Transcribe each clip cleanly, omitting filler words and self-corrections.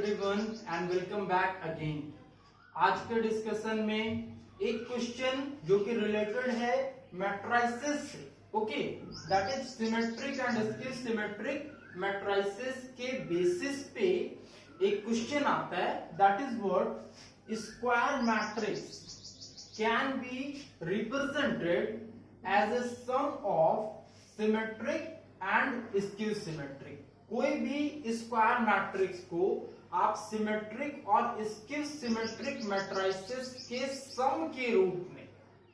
Everyone and welcome back again. आज के discussion में एक क्वेश्चन जो कि रिलेटेड है मैट्रिसेस से, okay, that is symmetric and skew symmetric matrices के बेसिस पे एक क्वेश्चन आता है, that is what square matrix can be represented as a sum of symmetric and skew symmetric. कोई भी स्क्वायर मैट्रिक्स को आप सिमेट्रिक और स्क्यू सिमेट्रिक मैट्रिसेस के सम के रूप में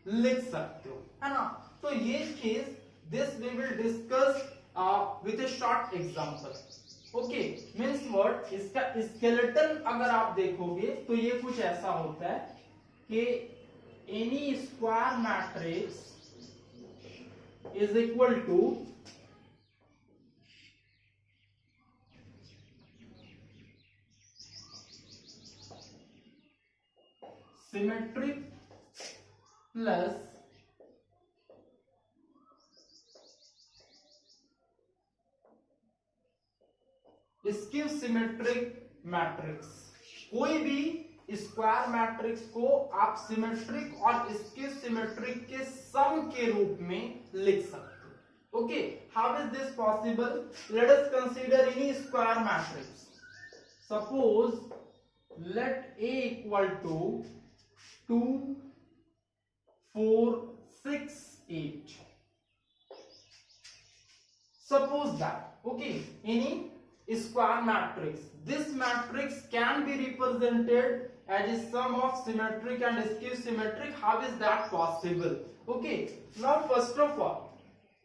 लिख सकते हो, है ना। तो ये चीज this we will discuss with a short example, okay. Means what, इसका स्केलेटन अगर आप देखोगे तो ये कुछ ऐसा होता है कि any square matrix is equal to symmetric plus skew symmetric matrix. कोई भी स्क्वायर मैट्रिक्स को आप सिमेट्रिक और स्क्यू सिमेट्रिक के सम के रूप में लिख सकते हो, okay. How is this possible? Let us consider any square matrix. Suppose let A equal to 2 4 6 8. Suppose that, okay, any square matrix, this matrix can be represented as a sum of symmetric and skew symmetric. How is that possible? Okay, now first of all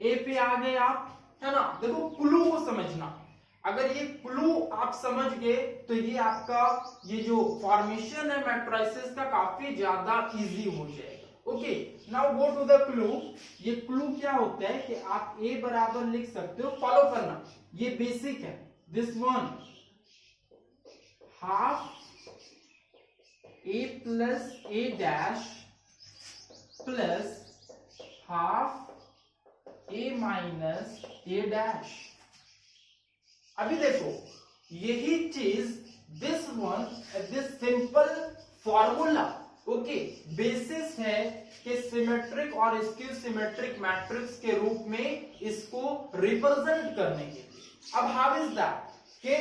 A पे आ गए आप, है ना। देखो clue को समझना, अगर ये क्लू आप समझ गए तो ये आपका ये जो फॉर्मेशन है मैट्रिसेस का काफी ज्यादा इजी हो जाएगा, okay. Now go to the clue. ये क्लू क्या होता है कि आप A बराबर लिख सकते हो, फॉलो करना, ये बेसिक है। This one half A plus A dash plus half A minus A dash. अभी देखो यही चीज this one, this simple formula, okay, basis है कि सिमेट्रिक और स्क्यू सिमेट्रिक मैट्रिक्स के रूप में इसको रिप्रेजेंट करने के लिए। अब हाउ इज दैट कि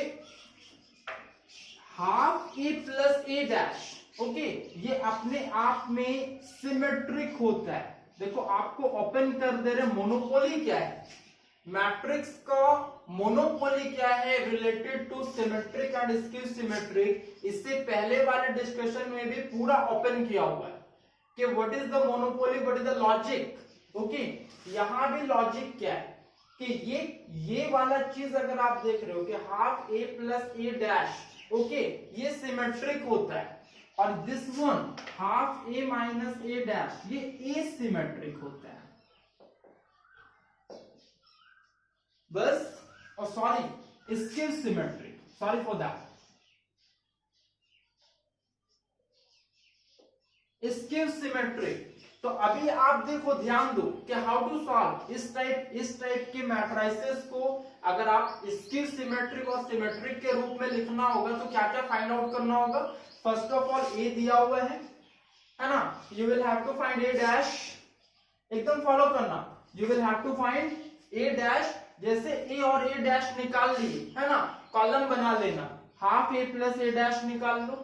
हाफ ए प्लस ए डैश, ओके, ये अपने आप में सिमेट्रिक होता है। देखो आपको ओपन कर दे रहे, मोनोपोली क्या है मैट्रिक्स का, मोनोपोली क्या है related to symmetric and skew symmetric. इससे पहले वाले डिस्कशन में भी पूरा ओपन किया हुआ है कि what is the monopoly, what is the logic, okay. यहां भी लॉजिक क्या है कि ये वाला चीज अगर आप देख रहे हो कि हाफ ए प्लस ए डैश, ओके, ये सिमेट्रिक होता है, और this one half A minus A dash ये एसिमेट्रिक होता है। बस, और sorry skew symmetric, sorry for that, skew symmetric. तो अभी आप देखो, ध्यान दो कि हाउ टू सॉल्व इस टाइप के मैट्रिसेस को। अगर आप स्क्यू सिमेट्रिक और सिमेट्रिक के रूप में लिखना होगा तो क्या क्या फाइंड आउट करना होगा। फर्स्ट ऑफ ऑल ए दिया हुआ है ना, you will have to find A dash, एकदम फॉलो करना, you will have to find A dash. जैसे ए और ए डैश निकाल लिए, है ना, कॉलम बना लेना, हाफ ए प्लस ए डैश निकाल लो,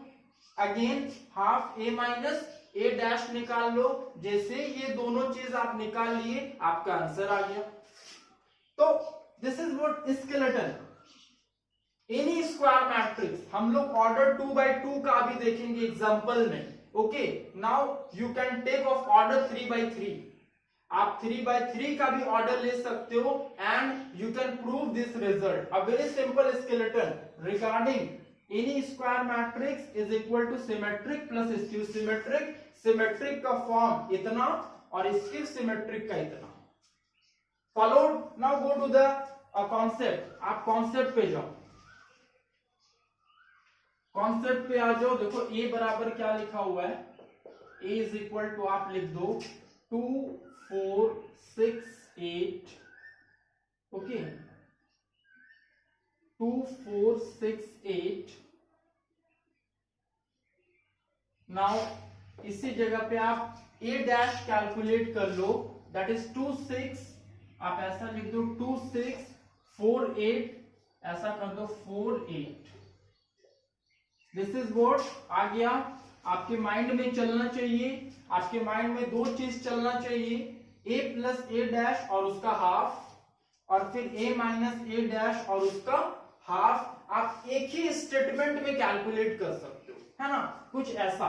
अगेन हाफ ए माइनस ए डैश निकाल लो। जैसे ये दोनों चीज आप निकाल लिए, आपका आंसर आ गया। तो this is what skeleton any square matrix. हम लोग ऑर्डर 2x2 का भी देखेंगे एग्जांपल में, okay. Now you can take of order 3x3, आप 3x3 का भी ऑर्डर ले सकते हो, and you can prove this result. A very simple skeleton regarding any square matrix is equal to symmetric plus skew symmetric. Symmetric का form इतना और skew symmetric का इतना। Follow, now go to the concept. आप concept पे जाओ, concept पे आ जाओ। देखो ए बराबर क्या लिखा हुआ है, ए इज इक्वल टू आप लिख दो 2 4 6 8, ओके, 2 4 6 8 नाउ इसी जगह पे आप a डैश कैलकुलेट कर लो, दैट इज 2 6, आप ऐसा लिख दो 2 6 4 8, ऐसा कर दो 4 8। दिस इज व्हाट आ गया। आपके माइंड में चलना चाहिए, आपके माइंड में दो चीज चलना चाहिए, a प्लस ए डैश और उसका हाफ, और फिर a माइनस ए डैश और उसका हाफ। आप एक ही स्टेटमेंट में कैलकुलेट कर सकते हो, है ना। कुछ ऐसा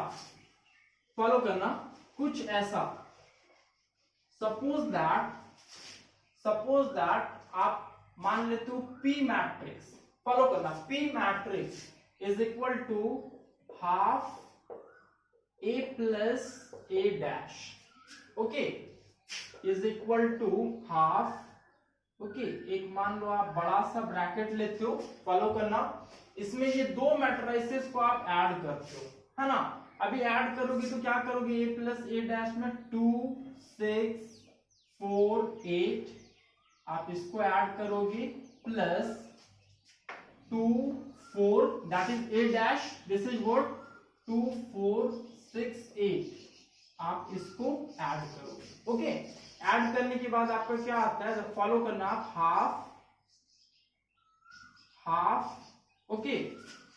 फॉलो करना, कुछ ऐसा। सपोज दैट आप मान लेते हो P मैट्रिक्स, फॉलो करना, P matrix is equal to half a plus A dash, okay, is equal to half, okay. एक मान लो आप बड़ा सा ब्रैकेट लेते हो, फॉलो करना, इसमें ये दो मैट्रिसेस को आप ऐड करते हो, है ना। अभी ऐड करोगे तो क्या करोगे, a प्लस ए डैश में 2 6 4 8, आप इसको ऐड करोगे plus 2 4, that is a dash, this is what 2 4 6 8, आप इसको ऐड करोगे, ओके। ऐड करने के बाद आपका क्या आता है, फॉलो करना आप, half, okay,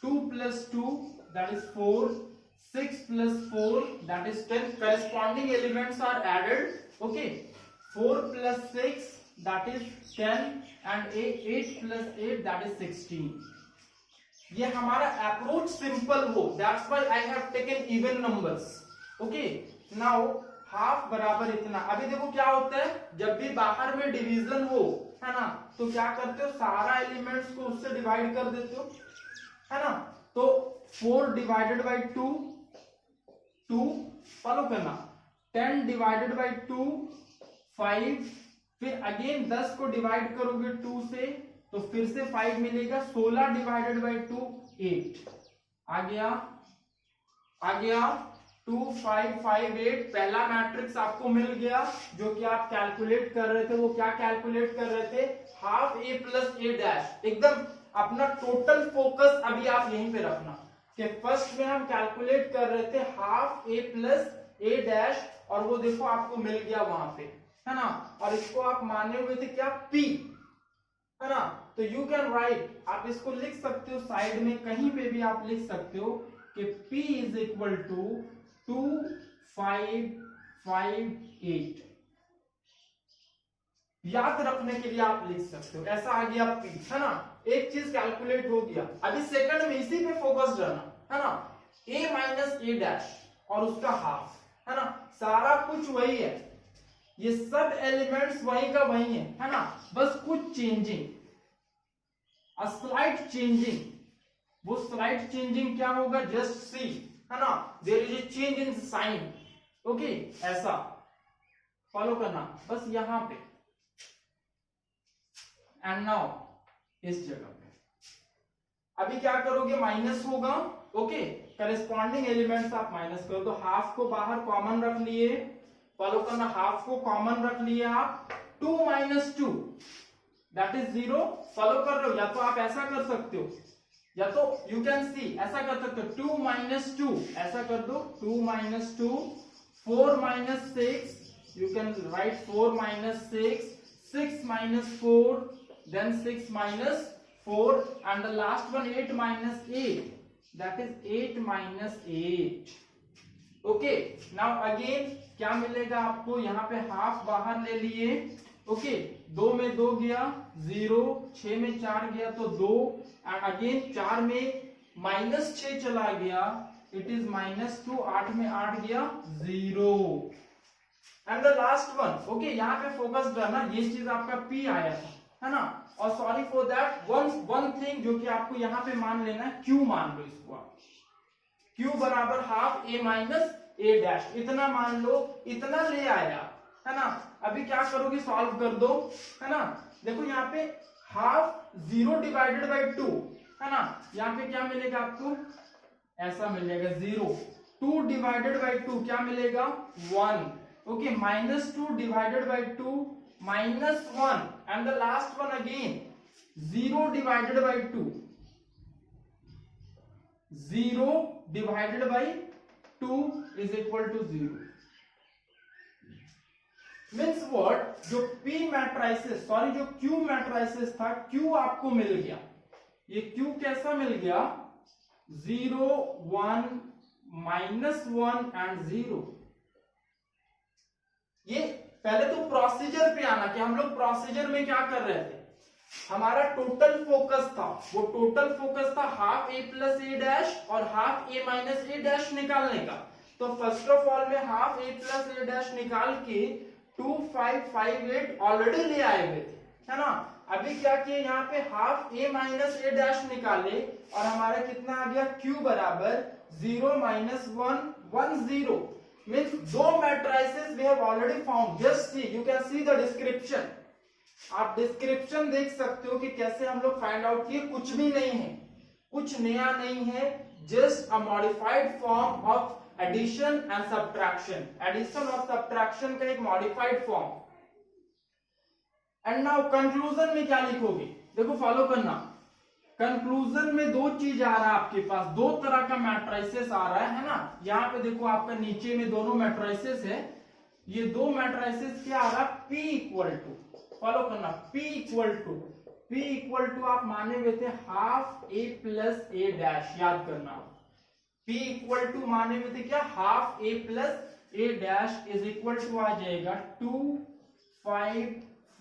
2 plus 2 that is 4, 6 plus 4 that is 10, corresponding elements are added, okay, 4 plus 6 that is 10 and 8 plus 8 that is 16। ये हमारा अप्रोच सिंपल हो, that's why I have taken even numbers, okay। now half बराबर इतना। अभी देखो क्या होता है, जब भी बाहर में डिवीजन हो, है ना, तो क्या करते हो, सारा एलिमेंट्स को उससे डिवाइड कर देते हो, है ना। तो 4 डिवाइडेड बाई 2 2, फॉलो करना, 10 डिवाइडेड बाई 2 5, फिर अगेन 10 को डिवाइड करोगे 2 से तो फिर से 5 मिलेगा, 16 डिवाइडेड बाई 2 8, आ गया 2 5 5 8। पहला मैट्रिक्स आपको मिल गया, जो कि आप कैलकुलेट कर रहे थे, वो क्या कैलकुलेट कर रहे थे, half a plus A dash. एकदम अपना टोटल फोकस अभी आप यहीं पे रखना कि फर्स्ट में हम कैलकुलेट कर रहे थे half a plus A dash, और वो देखो आपको मिल गया वहां पे, है ना। और इसको आप माने हुए थे क्या, p, है ना। तो यू कैन राइट, आप इसको लिख सकते हो साइड में कहीं पे भी आप लिख सकते हो कि p इज इक्वल टू 2 5 5 8। याद रखने के लिए आप लिख सकते हो, ऐसा आ गया p, है ना। एक चीज कैलकुलेट हो गया, अभी सेकंड में इसी पे फोकस रहना, है ना। a माइनस ए डैश और उसका हाफ, है ना, सारा कुछ वही है, ये सब एलिमेंट्स वही का वही है ना, बस कुछ चेंजिंग, अ स्लाइट चेंजिंग। वो स्लाइट चेंजिंग क्या होगा, जस्ट सी, है ना, there is a change in sign, okay, ऐसा फॉलो करना बस यहां पे। एंड नाउ इस जगह पे अभी क्या करोगे, माइनस होगा, ओके, करेस्पॉन्डिंग एलिमेंट्स आप माइनस करो, तो हाफ को बाहर कॉमन रख लिए, फॉलो करना, हाफ को कॉमन रख लिए आप, 2 माइनस 2 दैट इज 0, फॉलो कर रहे हो, या तो आप ऐसा कर सकते हो, या तो यू कैन सी ऐसा कर सकते हो, 2 माइनस 2 ऐसा कर दो, 2 minus 2, 4 minus 6, you can right 4 minus 6, 6 minus 4, then 6 minus 4, and the last one 8 minus 8, that is 8 minus 8, okay। now again क्या मिलेगा आपको, यहाँ पे हाफ बाहर ले लिए, ओके, 2 में 2 गया 0, 6 में 4 गया तो 2, एंड अगेन 4 में माइनस 6 चला गया, इट इज माइनस 2, 8 में 8 गया 0, and the last one, okay, यहाँ पे फोकस करना, ये चीज आपका P आया था, है ना। और sorry for that, one thing जो कि आपको यहाँ पे मान लेना है, Q मान लो इसको आप, Q बराबर half a minus A dash, इतना मान लो, इतना ले आया, है ना। अभी क्या करोगे, सॉल्व कर दो, है ना। देखो यहाँ पे हाफ 0 डिवाइडेड बाई 2, है ना, यहाँ पे क्या मिलेगा आपको, ऐसा मिलेगा 0, 2 डिवाइडेड बाई 2 क्या मिलेगा, 1, okay, minus 2 divided by 2 minus 1, and the last one again 0 divided by 2, 0 divided by 2 is equal to 0। Means what, जो P मैट्राइसिस सॉरी जो Q मैट्राइसिस था, Q आपको मिल गया। ये Q कैसा मिल गया? 0 1 -1 एंड 0। ये पहले तो प्रोसीजर पे आना कि हम लोग प्रोसीजर में क्या कर रहे थे। हमारा टोटल फोकस था, वो टोटल फोकस था half a plus A dash और half a minus A dash निकालने का। तो फर्स्ट ऑफ ऑल में half a plus A dash निकाल के 2558 ऑलरेडी ले आए हुए थे, है ना। अभी क्या किए, यहाँ पे half a minus A dash निकाले और हमारा कितना आ गया? Q बराबर 0 -1 1 0। मीन्स दो matrices we have already found. Just see, you can see the description. आप डिस्क्रिप्शन देख सकते हो कि कैसे हम लोग फाइंड आउट किए। कुछ भी नहीं है, कुछ नया नहीं है, just a modified form of addition and subtraction. Addition और सब्ट्रैक्शन का एक modified form. And now conclusion में क्या लिखोगे? देखो फॉलो करना। कंक्लूजन में दो चीज आ रहा है आपके पास, दो तरह का मैट्राइसेस आ रहा है ना। यहाँ पे देखो आपका नीचे में दोनों मैट्राइसेस है। ये दो मैट्राइसेस क्या आ रहा है? P इक्वल टू, फॉलो करना, P इक्वल टू आप माने हुए थे half a plus A dash. याद करना, P इक्वल टू माने हुए थे क्या? Half a plus A dash is equal to आ जाएगा 2 5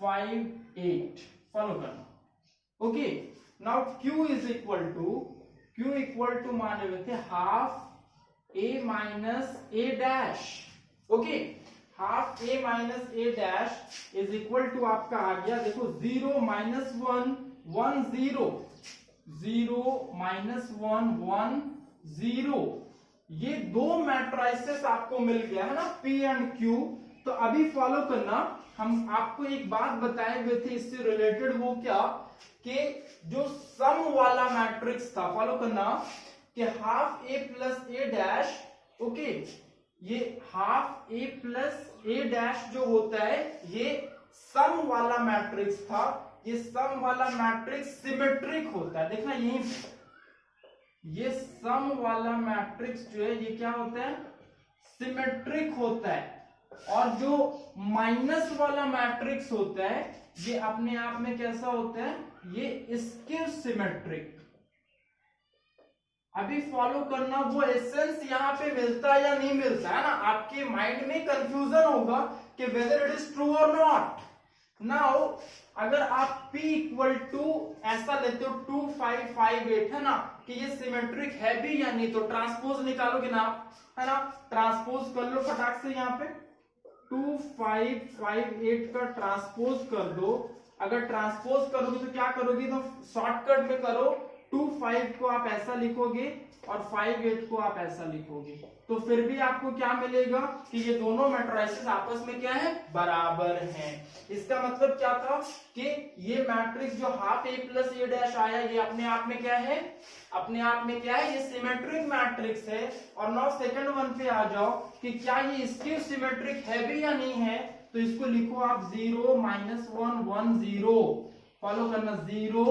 5 8। फॉलो करना, okay. Now Q equal to माने हुए थे half a minus A dash, okay. Half a minus A dash is equal to आपका आ गया, देखो 0 -1 1 0 0 -1 1 0। ये दो मैट्राइसेस आपको मिल गया है ना, P एंड Q। तो अभी फॉलो करना, हम आपको एक बात बताए हुए थे इससे रिलेटेड, वो क्या कि जो सम वाला मैट्रिक्स था, फॉलो करना, कि half a plus A dash, okay, ये half a plus A dash जो होता है ये सम वाला मैट्रिक्स था। ये सम वाला मैट्रिक्स सिमेट्रिक होता है। देखना यही, ये सम वाला मैट्रिक्स जो है ये क्या होता है? सिमेट्रिक होता है। और जो माइनस वाला मैट्रिक्स होता है ये अपने आप में कैसा होता है? ये स्क्यू सिमेट्रिक। अभी फॉलो करना, वो एसेंस यहाँ पे मिलता है या नहीं मिलता है ना। आपके माइंड में कंफ्यूजन होगा कि वेदर इट इज ट्रू और नॉट। नाउ अगर आप P इक्वल टू ऐसा लेते हो 2 5 5 8, है ना, कि ये सिमेट्रिक है भी या नहीं, तो ट्रांसपोज निकालोगे ना, है ना। ट्रांसपोज कर लो फटाक से, यहाँ पे 2 5 5 8 का ट्रांसपोज कर दो। अगर ट्रांसपोज करोगे तो क्या करोगे? तो शॉर्टकट में करो, 2 5 को आप ऐसा लिखोगे और 5 8 को आप ऐसा लिखोगे, तो फिर भी आपको क्या मिलेगा कि ये दोनों मैट्राइसेस आपस में क्या है? बराबर हैं। इसका मतलब क्या था कि ये मैट्रिक्स जो half a plus A dash आया ये अपने आप में क्या है? अपने आप में क्या है? ये सिमेट्रिक मैट्रिक्स है। और नाउ सेकंड वन पे आ जाओ कि क्या ये स्क्यू सिमेट्रिक है भी या नहीं है। तो इसको लिखो आप 0 -1 1 0। फॉलो करना, 0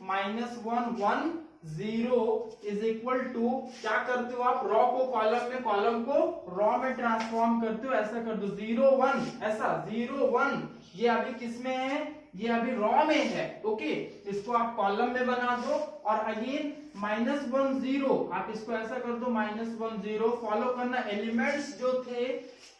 -1 1 0 इज इक्वल टू, क्या करते हो आप? रॉ को कॉलम में, कॉलम को रॉ में ट्रांसफॉर्म करते हो। ऐसा कर दो 0 1, ऐसा 0 1। ये अभी किस में है? ये अभी रॉ में है, ओके। इसको आप कॉलम में बना दो और अगेन -1 0, आप इसको ऐसा कर दो -1 0। फॉलो करना, एलिमेंट्स जो थे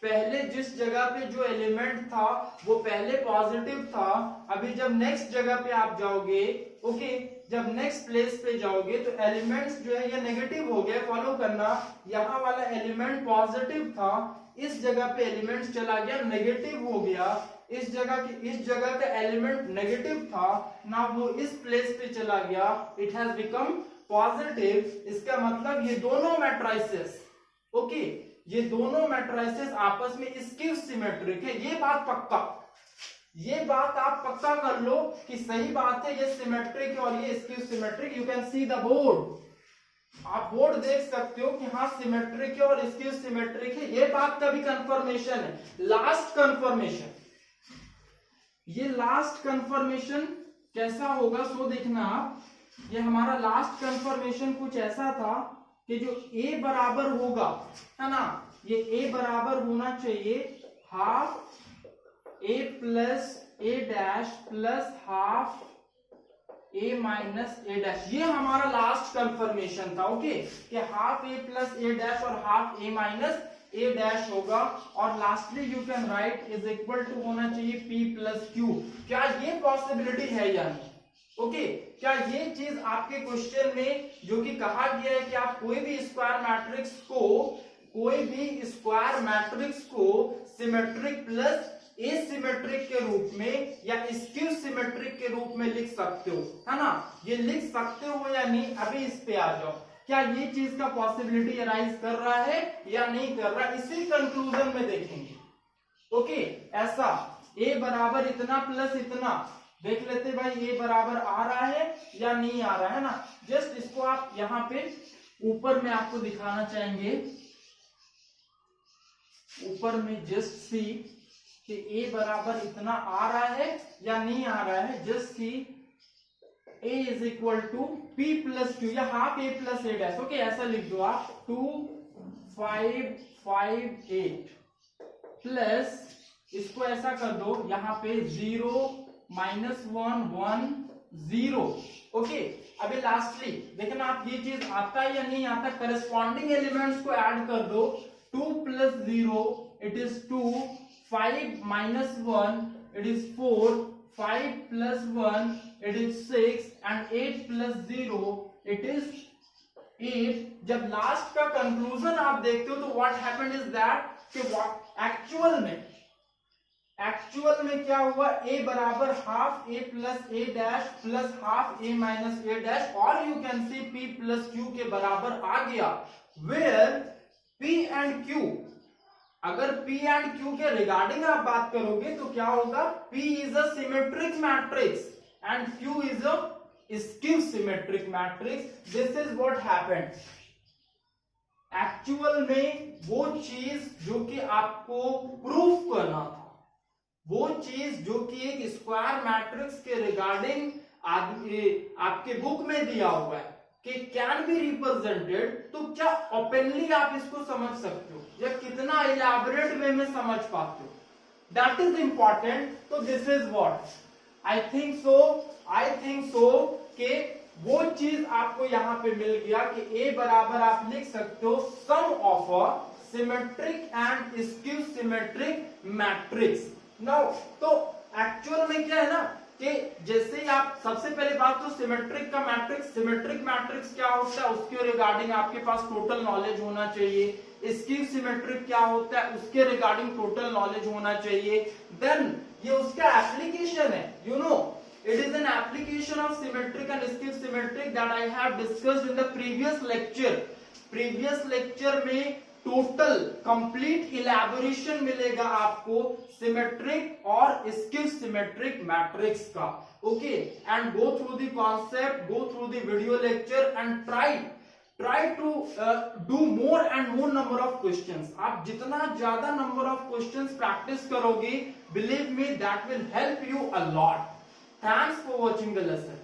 पहले जिस जगह पे जो एलिमेंट था वो पहले पॉजिटिव था। अभी जब नेक्स्ट जगह पे आप जाओगे, ओके, जब नेक्स्ट प्लेस पे जाओगे तो एलिमेंट्स जो है ये नेगेटिव हो गया। फॉलो करना, यहाँ वाला एलिमेंट पॉजिटिव था, इस जगह पे एलिमेंट चला गया नेगेटिव हो गया। इस जगह का एलिमेंट नेगेटिव था ना, वो इस प्लेस पे चला गया, इट हैज बिकम पॉजिटिव। इसका मतलब ये दोनों मैट्राइसेस, ओके, ये दोनों मैट्राइसेस आपस में स्क्यू सिमेट्रिक है। ये बात पक्का, ये बात आप पक्का कर लो कि सही बात है, ये सिमेट्रिक है और ये skew symmetric. You can see the board, आप बोर्ड देख सकते हो कि हाँ सिमेट्रिक है और स्क्यू सिमेट्रिक है। ये बात का भी कंफर्मेशन है, लास्ट कंफर्मेशन। ये लास्ट कंफर्मेशन कैसा होगा सो देखना आप। ये हमारा लास्ट कंफर्मेशन कुछ ऐसा था कि जो a बराबर होगा, है ना, ये a बराबर होना चाहिए half a plus a dash plus half a minus a dash. ये हमारा लास्ट कंफर्मेशन था, ओके, कि half a plus a dash और half a minus a dash होगा। और lastly you can write is equal to होना चाहिए p plus q। क्या ये पॉसिबिलिटी है या नहीं? ओके, क्या ये चीज आपके क्वेश्चन में जो कि कहा गया है कि आप कोई भी स्क्वायर मैट्रिक्स को सिमेट्रिक प्लस एसिमेट्रिक के रूप में या स्क्यू सिमेट्रिक के रूप में लिख सकते हो, है ना, ये लिख सकते हो या नहीं? अभी इस पे आ जाओ, क्या ये चीज का पॉसिबिलिटी अराइज कर रहा है या नहीं कर रहा, इसी कंक्लूजन में देखेंगे। ओके, ऐसा a बराबर इतना प्लस इतना देख लेते भाई, a बराबर आ रहा है या नहीं आ रहा है ना। जस्ट इसको आप यहां पे ऊपर में आपको दिखाना चाहेंगे, ऊपर में जस्ट सी कि a बराबर इतना आ रहा है या नहीं आ रहा है। Just see a is equal to p plus q या हाफ a plus a dash. Okay, ऐसा लिख दो आप 2 5 5 8 प्लस इसको ऐसा कर दो यहाँ पे 0 -1 1 0। ओके, अभी लास्टली देखना आप ये चीज आता है या नहीं आता, करस्पॉन्डिंग एलिमेंट्स को ऐड कर दो। 2 plus 0 it is 2, 5 minus 1 it is 4, 5 plus 1 it is 6 and 8 plus 0 it is 8। जब लास्ट का कंक्लूजन आप देखते हो तो व्हाट हैपेंड इज दैट कि एक्चुअल में क्या हुआ, a बराबर half a plus a dash plus half a minus a dash, और you can see p plus q के बराबर आ गया। वेयर p एंड q, अगर p एंड q के रिगार्डिंग आप बात करोगे तो क्या होगा, p is a symmetric matrix and q is a skew symmetric matrix. This is what happened. Actual में वो चीज जो कि आपको प्रूफ करना था, वो चीज जो कि एक स्क्वायर मैट्रिक्स के रिगार्डिंग आपके बुक में दिया हुआ है कि कैन बी रिप्रेजेंटेड, तो क्या ओपनली आप इसको समझ सकते हो या कितना इलैबोरेट वे में समझ पाते हो, दैट इज इंपॉर्टेंट। तो this is what I think so कि वो चीज आपको यहां पे मिल गया कि a बराबर आप लिख सकते हो sum of a symmetric and skew symmetric matrix. Now तो एक्चुअल में क्या है ना कि जैसे ही आप, सबसे पहले बात तो सिमेट्रिक मैट्रिक्स क्या होता है उसके रिगार्डिंग आपके पास टोटल नॉलेज होना चाहिए। स्क्यू सिमेट्रिक क्या होता है उसके रिगार्डिंग टोटल नॉलेज होना चाहिए। देन ये उसका एप्लीकेशन है, you know it is an application of symmetric and skew symmetric that I have discussed in the previous lecture में टोटल कंप्लीट इलैबोरेशन मिलेगा आपको सिमेट्रिक और स्क्यू सिमेट्रिक मैट्रिक्स का। Okay, and go through the concept, go through the video lecture and try to do more and more number of questions. आप जितना ज्यादा number of questions practice करोगे, believe me that will help you a lot. Thanks for watching the lesson.